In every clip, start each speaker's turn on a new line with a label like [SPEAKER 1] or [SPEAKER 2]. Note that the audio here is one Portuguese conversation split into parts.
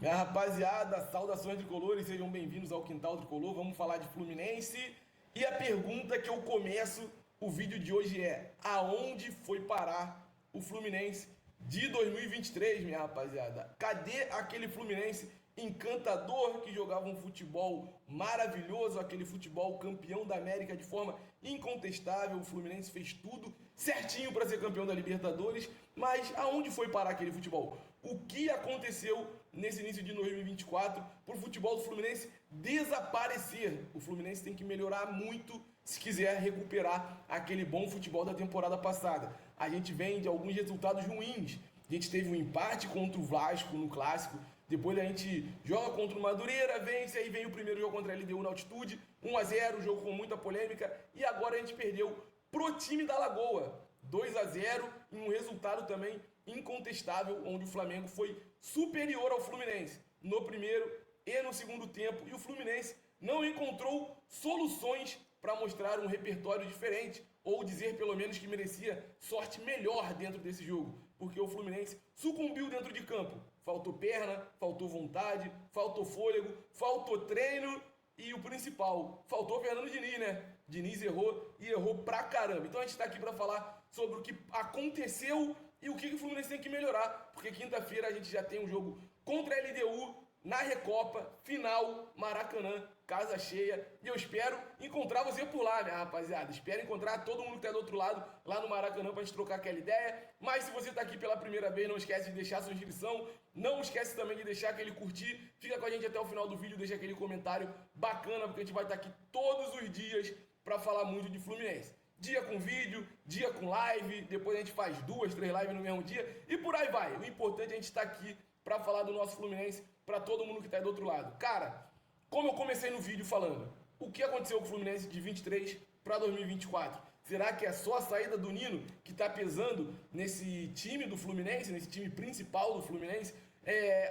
[SPEAKER 1] Minha rapaziada, saudações tricolores, sejam bem-vindos ao Quintal Tricolor. Vamos falar de Fluminense. E a pergunta que eu começo o vídeo de hoje é: aonde foi parar o Fluminense de 2023, minha rapaziada? Cadê aquele Fluminense encantador que jogava um futebol maravilhoso, aquele futebol campeão da América de forma incontestável? O Fluminense fez tudo certinho para ser campeão da Libertadores, mas aonde foi parar aquele futebol? O que aconteceu nesse início de 2024 para o futebol do Fluminense desaparecer? O Fluminense tem que melhorar muito se quiser recuperar aquele bom futebol da temporada passada. A gente vem de alguns resultados ruins. A gente teve um empate contra o Vasco no Clássico. Depois a gente joga contra o Madureira, vence, aí vem o primeiro jogo contra a LDU na altitude, 1-0, jogo com muita polêmica, e agora a gente perdeu pro time da Lagoa, 2-0, em um resultado também incontestável, onde o Flamengo foi superior ao Fluminense no primeiro e no segundo tempo, e o Fluminense não encontrou soluções para mostrar um repertório diferente, ou dizer pelo menos que merecia sorte melhor dentro desse jogo, porque o Fluminense sucumbiu dentro de campo. Faltou perna, faltou vontade, faltou fôlego, faltou treino e o principal, faltou Fernando Diniz, né? Diniz errou e errou pra caramba. Então a gente tá aqui para falar sobre o que aconteceu e o que o Fluminense tem que melhorar, porque quinta-feira a gente já tem um jogo contra a LDU na Recopa, final, Maracanã, casa cheia, e eu espero encontrar você por lá, minha rapaziada. Espero encontrar todo mundo que tá do outro lado, lá no Maracanã, pra gente trocar aquela ideia. Mas se você tá aqui pela primeira vez, não esquece de deixar sua inscrição, não esquece também de deixar aquele curtir, fica com a gente até o final do vídeo, deixa aquele comentário bacana, porque a gente vai estar aqui todos os dias pra falar muito de Fluminense. Dia com vídeo, dia com live, depois a gente faz 2, 3 lives no mesmo dia, e por aí vai. O importante é a gente estar aqui para falar do nosso Fluminense para todo mundo que está aí do outro lado. Cara, como eu comecei no vídeo falando, o que aconteceu com o Fluminense de 23 para 2024? Será que é só a saída do Nino que está pesando nesse time do Fluminense, nesse time principal do Fluminense?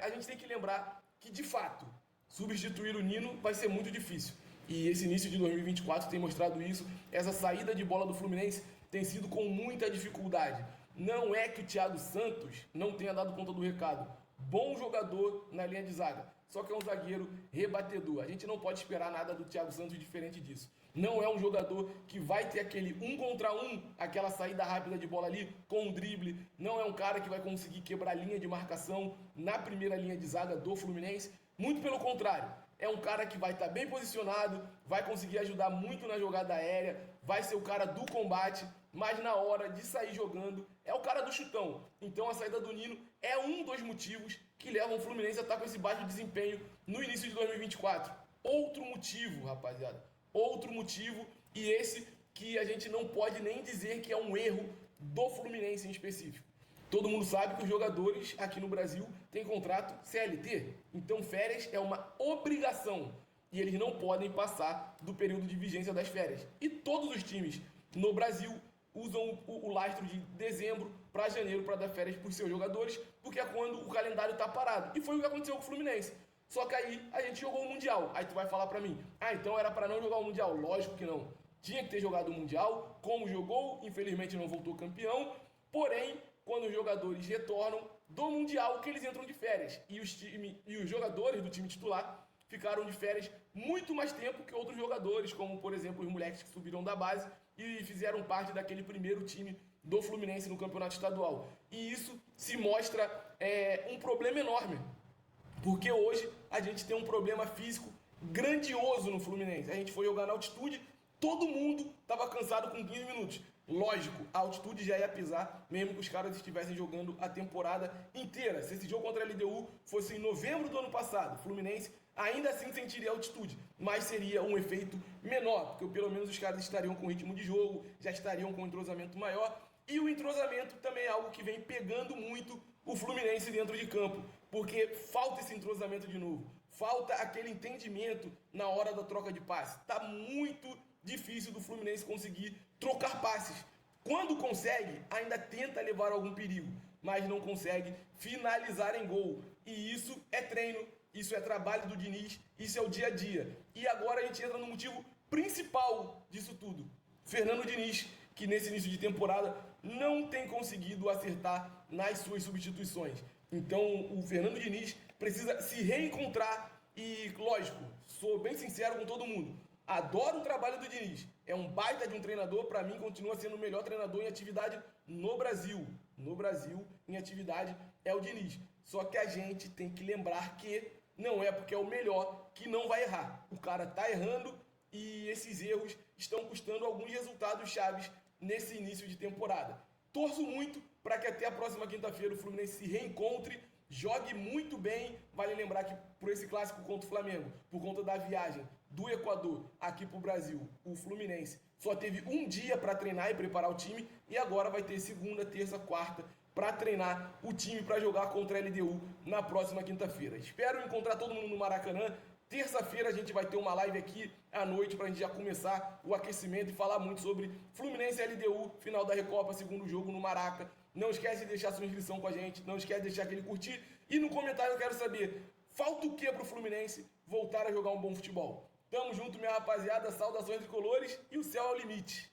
[SPEAKER 1] A gente tem que lembrar que, de fato, substituir o Nino vai ser muito difícil. E esse início de 2024 tem mostrado isso. Essa saída de bola do Fluminense tem sido com muita dificuldade. Não é que o Thiago Santos não tenha dado conta do recado. Bom jogador na linha de zaga, só que é um zagueiro rebatedor. A gente não pode esperar nada do Thiago Santos diferente disso. Não é um jogador que vai ter aquele 1 contra 1, aquela saída rápida de bola ali com um drible. Não é um cara que vai conseguir quebrar a linha de marcação na primeira linha de zaga do Fluminense. Muito pelo contrário, é um cara que vai estar bem posicionado, vai conseguir ajudar muito na jogada aérea, vai ser o cara do combate, mas na hora de sair jogando é o cara do chutão. Então a saída do Nino é um dos motivos que levam o Fluminense a estar com esse baixo desempenho no início de 2024. Outro motivo, rapaziada, outro motivo, e esse que a gente não pode nem dizer que é um erro do Fluminense em específico. Todo mundo sabe que os jogadores aqui no Brasil têm contrato CLT, então férias é uma obrigação e eles não podem passar do período de vigência das férias. E todos os times no Brasil usam o lastro de dezembro para janeiro para dar férias para os seus jogadores, porque é quando o calendário está parado. E foi o que aconteceu com o Fluminense. Só que aí a gente jogou o Mundial. Aí tu vai falar para mim, então era para não jogar o Mundial. Lógico que não. Tinha que ter jogado o Mundial, como jogou, infelizmente não voltou campeão, porém quando os jogadores retornam do Mundial, que eles entram de férias. E os jogadores do time titular ficaram de férias muito mais tempo que outros jogadores, como, por exemplo, os moleques que subiram da base e fizeram parte daquele primeiro time do Fluminense no campeonato estadual. E isso se mostra um problema enorme, porque hoje a gente tem um problema físico grandioso no Fluminense. A gente foi jogar na altitude, todo mundo estava cansado com 15 minutos. Lógico, a altitude já ia pesar, mesmo que os caras estivessem jogando a temporada inteira. Se esse jogo contra a LDU fosse em novembro do ano passado, o Fluminense ainda assim sentiria altitude, mas seria um efeito menor, porque pelo menos os caras estariam com ritmo de jogo, já estariam com um entrosamento maior. E o entrosamento também é algo que vem pegando muito o Fluminense dentro de campo, porque falta esse entrosamento de novo, falta aquele entendimento na hora da troca de passe. Tá muito difícil do Fluminense conseguir trocar passes. Quando consegue, ainda tenta levar algum perigo, mas não consegue finalizar em gol. E isso é treino, isso é trabalho do Diniz, isso é o dia a dia. E agora a gente entra no motivo principal disso tudo. Fernando Diniz, que nesse início de temporada não tem conseguido acertar nas suas substituições. Então o Fernando Diniz precisa se reencontrar e, lógico, sou bem sincero com todo mundo. Adoro o trabalho do Diniz. É um baita de um treinador, para mim continua sendo o melhor treinador em atividade no Brasil. No Brasil, em atividade, é o Diniz. Só que a gente tem que lembrar que não é porque é o melhor que não vai errar. O cara tá errando e esses erros estão custando alguns resultados chaves nesse início de temporada. Torço muito para que até a próxima quinta-feira o Fluminense se reencontre, jogue muito bem. Vale lembrar que por esse clássico contra o Flamengo, por conta da viagem do Equador aqui para o Brasil, o Fluminense só teve um dia para treinar e preparar o time e agora vai ter segunda, terça, quarta para treinar o time para jogar contra a LDU na próxima quinta-feira. Espero encontrar todo mundo no Maracanã. Terça-feira a gente vai ter uma live aqui à noite para a gente já começar o aquecimento e falar muito sobre Fluminense e LDU, final da Recopa, segundo jogo no Maraca. Não esquece de deixar sua inscrição com a gente, não esquece de deixar aquele curtir. E no comentário eu quero saber, falta o que para o Fluminense voltar a jogar um bom futebol? Tamo junto, minha rapaziada, saudações tricolores e o céu é o limite.